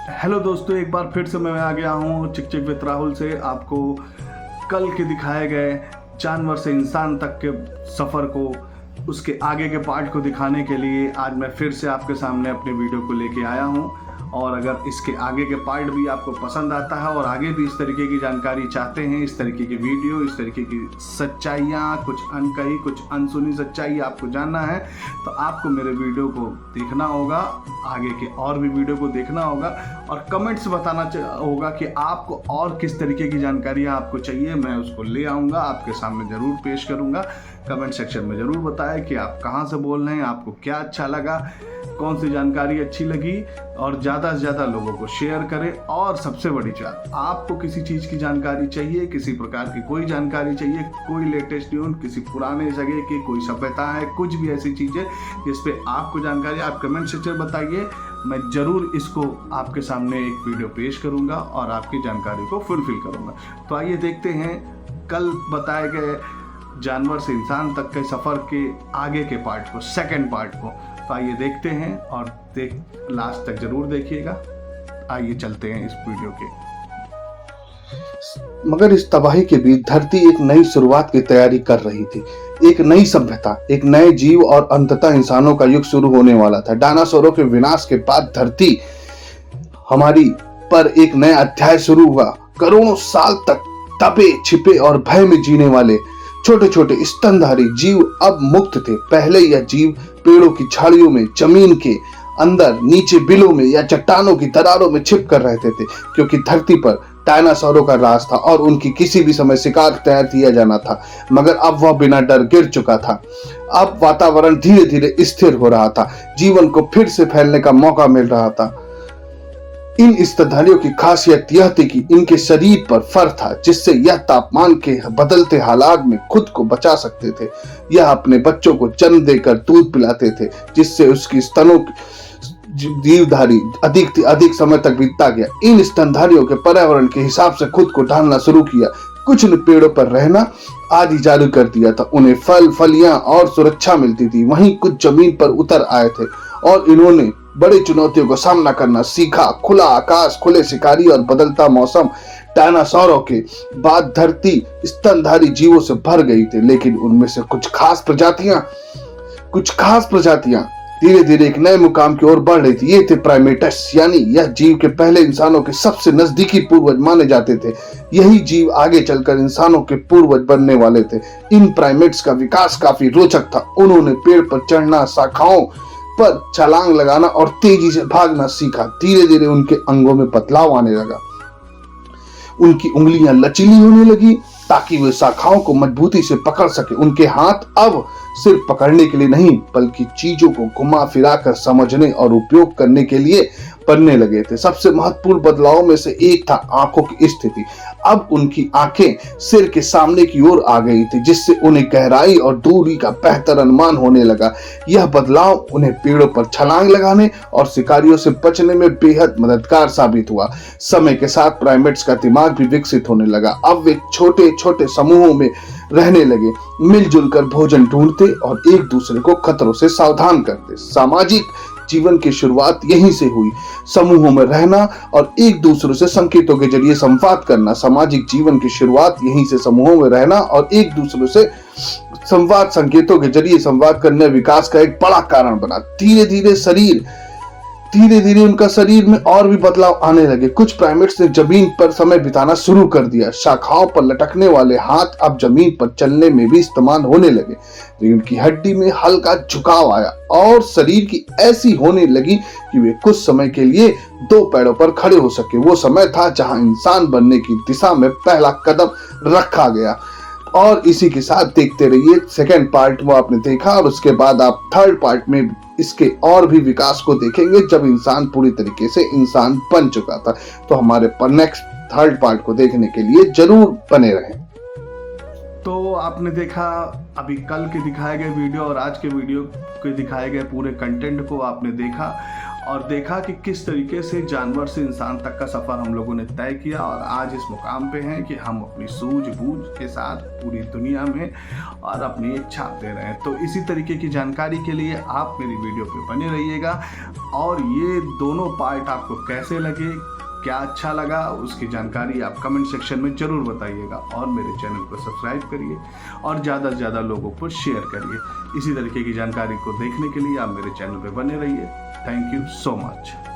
Hello दोस्तों, एक बार फिर से मैं आ गया हूँ चिक चिक विद राहुल से आपको कल के दिखाए गए जानवर से इंसान तक के सफ़र को, उसके आगे के पार्ट को दिखाने के लिए आज मैं फिर से आपके सामने अपने वीडियो को लेके आया हूँ। और अगर इसके आगे के पार्ट भी आपको पसंद आता है और आगे भी इस तरीके की जानकारी चाहते हैं, इस तरीके की वीडियो, इस तरीके की सच्चाइयाँ, कुछ अनकही कुछ अनसुनी सच्चाई आपको जानना है, तो आपको मेरे वीडियो को देखना होगा, आगे के और भी वीडियो को देखना होगा और कमेंट्स बताना होगा कि आपको और किस तरीके की जानकारियाँ आपको चाहिए। मैं उसको ले आऊँगा, आपके सामने ज़रूर पेश करूँगा। कमेंट सेक्शन में ज़रूर बताएं कि आप कहाँ से बोल रहे हैं, आपको क्या अच्छा लगा, कौन सी जानकारी अच्छी लगी, और ज़्यादा से ज़्यादा लोगों को शेयर करें। और सबसे बड़ी बात, आपको किसी चीज़ की जानकारी चाहिए, किसी प्रकार की कोई जानकारी चाहिए, कोई लेटेस्ट न्यूज़, किसी पुराने जगह की कोई सभ्यता है, कुछ भी ऐसी चीज़ें जिस पे आपको जानकारी, आप कमेंट सेक्शन बताइए। मैं ज़रूर इसको आपके सामने एक वीडियो पेश करूँगा और आपकी जानकारी को फुलफिल करूँगा। तो आइए देखते हैं कल बताए गए जानवर से इंसान तक के सफ़र के आगे के पार्ट को, सेकंड पार्ट को। तो आइए देखते हैं और लास्ट तक जरूर देखिएगा। आइए चलते हैं इस वीडियो के। मगर इस तबाही के बीच धरती एक नई शुरुआत की तैयारी कर रही थी। एक नई सभ्यता, एक नए जीव और अंततः इंसानों का युग शुरू होने वाला था। डायनासोरों के विनाश के बाद धरती हमारी पर एक नया अध्याय शुरू हुआ। करोड़ों साल तक दबे छिपे और भय में जीने वाले छोटे छोटे स्तनधारी जीव अब मुक्त थे। पहले यह जीव पेड़ों की झाड़ियों में, जमीन के अंदर, नीचे बिलों में या चट्टानों की दरारों में छिप कर रहते थे, क्योंकि धरती पर डायनासोरों का राज था और उनकी किसी भी समय शिकार तैयार किया जाना था। मगर अब वह बिना डर गिर चुका था। अब वातावरण धीरे धीरे स्थिर हो रहा था, जीवन को फिर से फैलने का मौका मिल रहा था। इन स्तनधारियों की खासियत यह थी कि इनके शरीर पर फर था, जिससे यह तापमान के बदलते हालात में खुद को बचा सकते थे। यह अपने बच्चों को जन्म देकर दूध पिलाते थे, जिससे उसकी स्तनों जीवधारी अधिक समय तक बीतता गया। इन स्तनधारियों के पर्यावरण के हिसाब से खुद को ढालना शुरू किया। कुछ ने पेड़ों पर रहना आदि जारी कर दिया था, उन्हें फल, फलियां और सुरक्षा मिलती थी। वहीं कुछ जमीन पर उतर आए थे और इन्होंने बड़ी चुनौतियों का सामना करना सीखा। खुला आकाश, खुले शिकारी और बदलता मौसम। डायनासोरों के बाद धरती स्तनधारी जीवों से भर गई थी, लेकिन उनमें से कुछ खास प्रजातियां धीरे धीरे एक नए मुकाम की ओर बढ़ रही थी। ये थे प्राइमेट्स, यानी यह जीव के पहले इंसानों के सबसे नजदीकी पूर्वज माने जाते थे। यही जीव आगे चलकर इंसानों के पूर्वज बनने वाले थे। इन प्राइमेट्स का विकास काफी रोचक था। उन्होंने पेड़ पर चढ़ना, शाखाओं पर छलांग लगाना और तेजी से भागना सीखा। धीरे धीरे उनके अंगों में बदलाव आने लगा। उनकी उंगलियां लचीली होने लगी ताकि वे शाखाओं को मजबूती से पकड़ सके। उनके हाथ अब सिर्फ पकड़ने के लिए नहीं, बल्कि चीजों को घुमा फिरा कर समझने और उपयोग करने के लिए बनने लगे थे। सबसे महत्वपूर्ण बदलावों में से एक था आंखों की स्थिति। अब उनकी आंखें सिर के सामने की ओर आ गई थी, जिससे उन्हें गहराई और दूरी का बेहतर अनुमान होने लगा। यह बदलाव उन्हें पेड़ों पर छलांग लगाने और शिकारियों से बचने में बेहद मददगार साबित हुआ। समय के साथ प्राइमेट्स का दिमाग भी विकसित होने लगा। अब वे छोटे छोटे समूहों में रहने लगे, मिलजुल कर भोजन ढूंढते और एक दूसरे को खतरों से सावधान करते। सामाजिक जीवन की शुरुआत यहीं से हुई। समूहों में रहना और एक दूसरे से संकेतों के जरिए संवाद करना। सामाजिक जीवन की शुरुआत यहीं से समूहों में रहना और एक दूसरे से संकेतों के जरिए संवाद करने विकास का एक बड़ा कारण बना। धीरे धीरे उनका शरीर में और भी बदलाव आने लगे। कुछ प्राइमेट्स ने जमीन पर समय बिताना शुरू कर दिया। शाखाओं पर लटकने वाले हाथ अब जमीन पर चलने में भी इस्तेमाल होने लगे। रीढ़ की हड्डी में हल्का झुकाव आया और शरीर की ऐसी होने लगी कि वे कुछ समय के लिए दो पैरों पर खड़े हो सके। वो समय था जहां इंसान बनने की दिशा में पहला कदम रखा गया। और इसी के साथ देखते रहिए, सेकेंड पार्ट वो आपने देखा और उसके बाद आप थर्ड पार्ट में इसके और भी विकास को देखेंगे, जब इंसान पूरी तरीके से इंसान बन चुका था। तो हमारे नेक्स्ट थर्ड पार्ट को देखने के लिए जरूर बने रहें। तो आपने देखा अभी कल के दिखाए गए वीडियो और आज के वीडियो के दिखाए गए पूरे कंटेंट को आपने देखा। और देखा कि किस तरीके से जानवर से इंसान तक का सफ़र हम लोगों ने तय किया और आज इस मुकाम पे हैं कि हम अपनी सूझबूझ के साथ पूरी दुनिया में और अपनी एक छाप दे रहे हैं। तो इसी तरीके की जानकारी के लिए आप मेरी वीडियो पे बने रहिएगा और ये दोनों पार्ट आपको कैसे लगे, क्या अच्छा लगा, उसकी जानकारी आप कमेंट सेक्शन में ज़रूर बताइएगा और मेरे चैनल को सब्सक्राइब करिए और ज़्यादा से ज़्यादा लोगों को शेयर करिए। इसी तरीके की जानकारी को देखने के लिए आप मेरे चैनल पे बने रहिए। Thank you so much.